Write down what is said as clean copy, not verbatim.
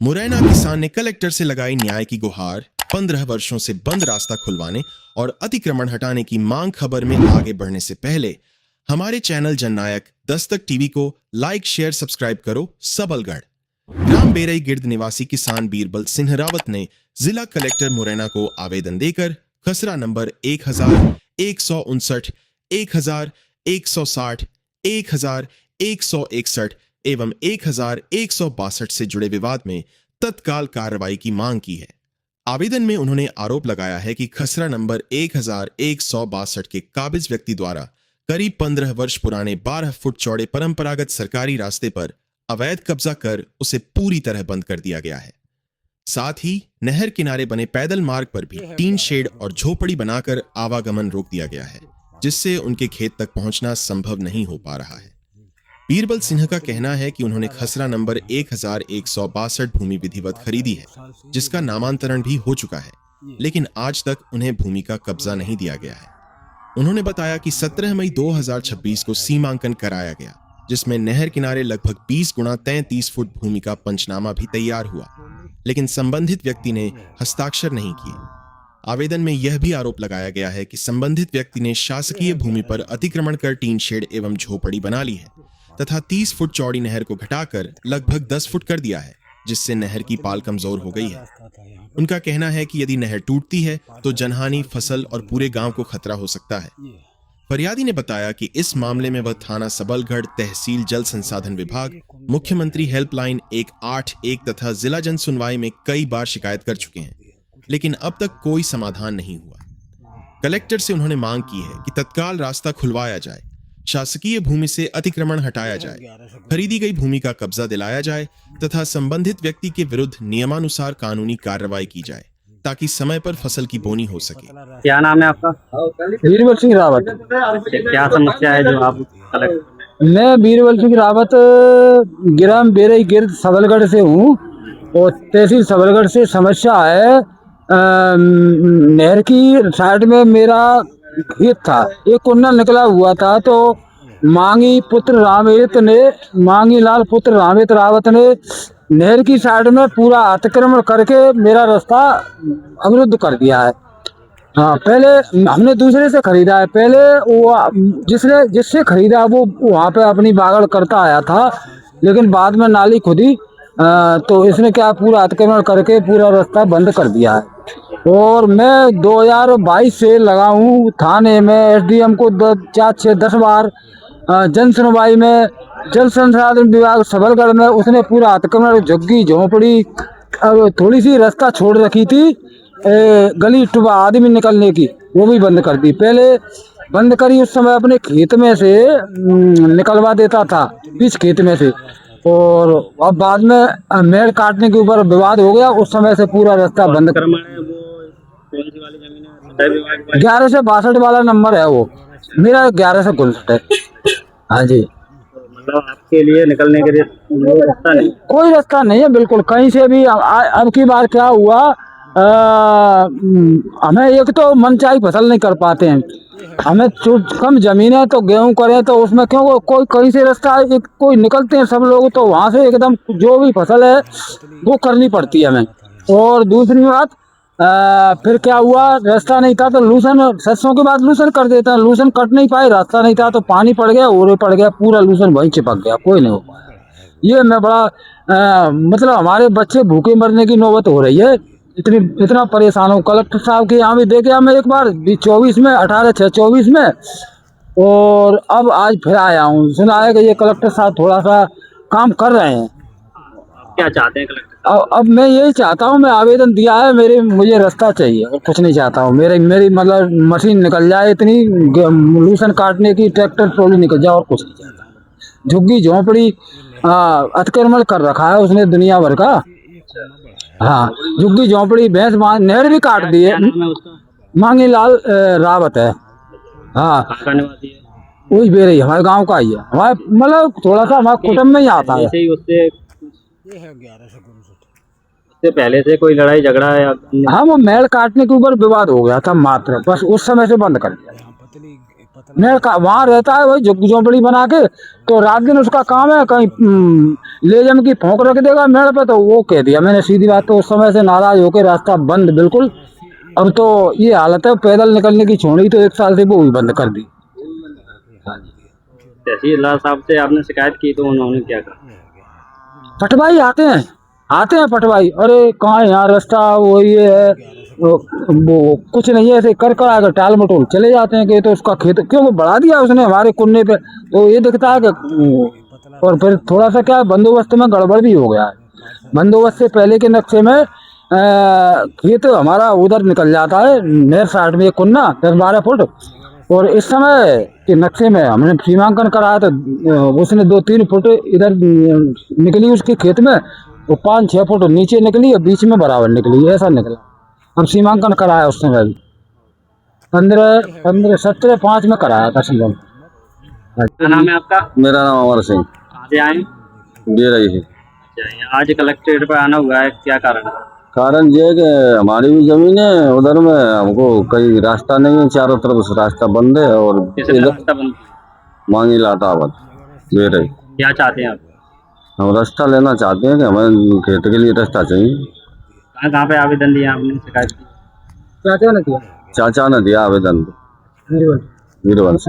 मुरैना किसान ने कलेक्टर से लगाई न्याय की गुहार। 15 वर्षों से बंद रास्ता खुलवाने और अतिक्रमण हटाने की मांग। खबर में आगे बढ़ने से पहले हमारे चैनल जननायक दस्तक टीवी को लाइक शेयर सब्सक्राइब करो। सबलगढ़ ग्राम बेरई गिर्द निवासी किसान बीरबल सिंह रावत ने जिला कलेक्टर मुरैना को आवेदन देकर खसरा नंबर 1159, 1160, 1161 एवं 1162 से जुड़े विवाद में तत्काल कार्रवाई की मांग की है। आवेदन में उन्होंने आरोप लगाया है कि खसरा नंबर 1162 के काबिज व्यक्ति द्वारा करीब 15 वर्ष पुराने 12 फुट चौड़े परंपरागत सरकारी रास्ते पर अवैध कब्जा कर उसे पूरी तरह बंद कर दिया गया है। साथ ही नहर किनारे बने पैदल मार्ग पर भी टीन शेड और झोपड़ी बनाकर आवागमन रोक दिया गया है, जिससे उनके खेत तक पहुंचना संभव नहीं हो पा रहा है। बीरबल सिंह का कहना है कि उन्होंने खसरा नंबर 1162 भूमि विधिवत खरीदी है, जिसका नामांतरण भी हो चुका है, लेकिन आज तक उन्हें भूमि का कब्जा नहीं दिया गया है। उन्होंने बताया कि 17 मई 2026 को सीमांकन कराया गया, जिसमें नहर किनारे लगभग 20 गुणा 33 फुट भूमि का पंचनामा भी तैयार हुआ, लेकिन संबंधित व्यक्ति ने हस्ताक्षर नहीं किए। आवेदन में यह भी आरोप लगाया गया है कि संबंधित व्यक्ति ने शासकीय भूमि पर अतिक्रमण कर टीन शेड एवं झोपड़ी बना ली है तथा 30 फुट चौड़ी नहर को घटाकर लगभग 10 फुट कर दिया है, जिससे नहर की पाल कमजोर हो गई है। उनका कहना है कि यदि नहर टूटती है तो जनहानि, फसल और पूरे गांव को खतरा हो सकता है। फरियादी ने बताया कि इस मामले में वह थाना सबलगढ़, तहसील जल संसाधन विभाग, मुख्यमंत्री हेल्पलाइन 181 तथा जिला जन सुनवाई में कई बार शिकायत कर चुके हैं, लेकिन अब तक कोई समाधान नहीं हुआ। कलेक्टर से उन्होंने मांग की है कि तत्काल रास्ता खुलवाया जाए, शासकीय भूमि से अतिक्रमण हटाया जाए, खरीदी गई भूमि का कब्जा दिलाया जाए तथा संबंधित व्यक्ति के विरुद्ध नियमानुसार कानूनी कार्रवाई की जाए, ताकि समय पर फसल की बोनी हो सके। क्या नाम है आपका? बीरबल सिंह रावत। क्या समस्या है जो आप कलेक्टर? मैं बीरबल सिंह रावत ग्राम बेरई गिर्द सबलगढ़ से हूँ और तहसील सबलगढ़ से। समस्या है नहर की साइड में मेरा खेत था, एक कुंडल निकला हुआ था, तो मांगी लाल पुत्र रामेत रावत ने नहर की साइड में पूरा अतिक्रमण करके मेरा रास्ता अवरुद्ध कर दिया है। हाँ, पहले हमने दूसरे से खरीदा है। पहले वो जिससे खरीदा वो वहाँ पे अपनी बागड़ करता आया था, लेकिन बाद में नाली खुदी तो इसने क्या पूरा अतिक्रमण करके पूरा रास्ता बंद कर दिया है। और मैं 2022 से लगा हूँ थाने में, एसडीएम को 4-6-10 बार, जन सुनवाई में, जल संसाधन विभाग सबलगढ़ में उसने पूरा अतिक्रमण, झुग्गी झोंपड़ी, अब थोड़ी सी रास्ता छोड़ रखी थी गली टुबा आदमी निकलने की, वो भी बंद कर दी। पहले बंद करी उस समय अपने खेत में से निकलवा देता था, बीच खेत में से, और अब बाद में मेड़ काटने के ऊपर विवाद हो गया, उस समय से पूरा रास्ता बंद कर। 11 से 62 वाला नंबर है वो मेरा, 11 से 59 है। हाँ जी, मतलब आपके लिए निकलने के लिए रास्ता नहीं? कोई रास्ता नहीं है बिल्कुल, कहीं से भी। अब की बार क्या हुआ, हमें एक तो मनचाही फसल नहीं कर पाते हैं, हमें कम जमीन है, तो गेहूं करें तो उसमें क्यों कोई कहीं से रास्ता कोई निकलते हैं सब लोग, तो वहां से एकदम जो भी फसल है वो करनी पड़ती है हमें। और दूसरी बात, फिर क्या हुआ, रास्ता नहीं था तो लूसन, सरसों के बाद लूसन कर देता है, लूसन कट नहीं पाए, रास्ता नहीं था तो पानी पड़ गया, ओरे पड़ गया, पूरा लूसन वहीं चिपक गया, कोई नहीं हो पाया। ये मैं बड़ा मतलब हमारे बच्चे भूखे मरने की नौबत हो रही है, इतना परेशान हूँ। कलेक्टर साहब के यहाँ भी देखे हमें एक बार 24 में, 18/6/24 में, और अब आज फिर आया हूँ। सुना है कि ये कलेक्टर साहब थोड़ा सा काम कर रहे हैं। क्या चाहते हैं कलेक्टर? अब मैं यही चाहता हूँ, मैं आवेदन दिया है, मुझे रास्ता चाहिए और कुछ नहीं चाहता हूँ। मेरी मतलब मशीन निकल जाए, इतनी लूसन काटने की, ट्रैक्टर ट्रॉली निकल जाए, और कुछ नहीं चाहता। झुग्गी झोंपड़ी अतिक्रमण कर रखा है उसने दुनिया भर का। हाँ, झुग्गी झोंपड़ी, भैंस, नहर भी काट दी है। मांगी लाल रावत है। हाँ, वही बेरई हमारे गांव का ही है, हमारे मतलब थोड़ा सा हमारे कुटुंब में ही आता है। उससे पहले से कोई लड़ाई झगड़ा है? हाँ, वो मेड़ काटने के ऊपर विवाद हो गया था मात्र, बस उस समय से बंद कर दिया। नहर का वहाँ रहता है वही झोपड़ी बना के, तो रात दिन उसका काम है कहीं ले जम की फोंक रख देगा मेड़ पे, तो वो कह दिया मैंने सीधी बात। तो उस समय से नाराज होकर रास्ता बंद बिल्कुल। अब तो ये हालत है, पैदल निकलने की छोड़ी तो 1 साल से वो भी बंद कर दी। तहसीलदार साहब से आपने शिकायत की तो उन्होंने क्या कहा? पटवाई आते हैं पटवाई, अरे कहाँ है यहाँ रास्ता, वो ये है वो कुछ नहीं है, ऐसे कर आकर टाल मटोल चले जाते हैं कि तो उसका खेत क्यों वो बढ़ा दिया उसने हमारे कुन्ने पे, तो ये दिखता है कि। और फिर थोड़ा सा क्या बंदोबस्त में गड़बड़ भी हो गया है। बंदोबस्त से पहले के नक्शे में खेत हमारा उधर निकल जाता है नहर साइड में, एक कुन्ना 10-12 फुट, और इस समय के नक्शे में हमने सीमांकन कराया तो उसने 2-3 फुट इधर निकली उसके खेत में, वो 5-6 फुट नीचे निकली और बीच में बराबर निकली, ऐसा निकला। हम सीमांकन कराया उस समय 17-5 में कराया था सीमांकन। क्या नाम है आपका? मेरा नाम अमर सिंह कहाँ से आए? दे रही है। आज कलेक्ट्रेट पे आना हुआ है, क्या कारण है? कारण ये है कि हमारी भी जमीन है उधर में, हमको कहीं रास्ता नहीं है, चारों तरफ से रास्ता बंद है। और किसने रास्ता बंद किया? मांगी लाटावत दे रही। क्या चाहते हैं आप? हम रास्ता लेना चाहते हैं कि हमें खेत के लिए रास्ता चाहिए। कहाँ पे आवेदन दिया आपने, शिकायत की? क्या क्या ना किया चाचा ने दिया आवेदन, वीरवंश।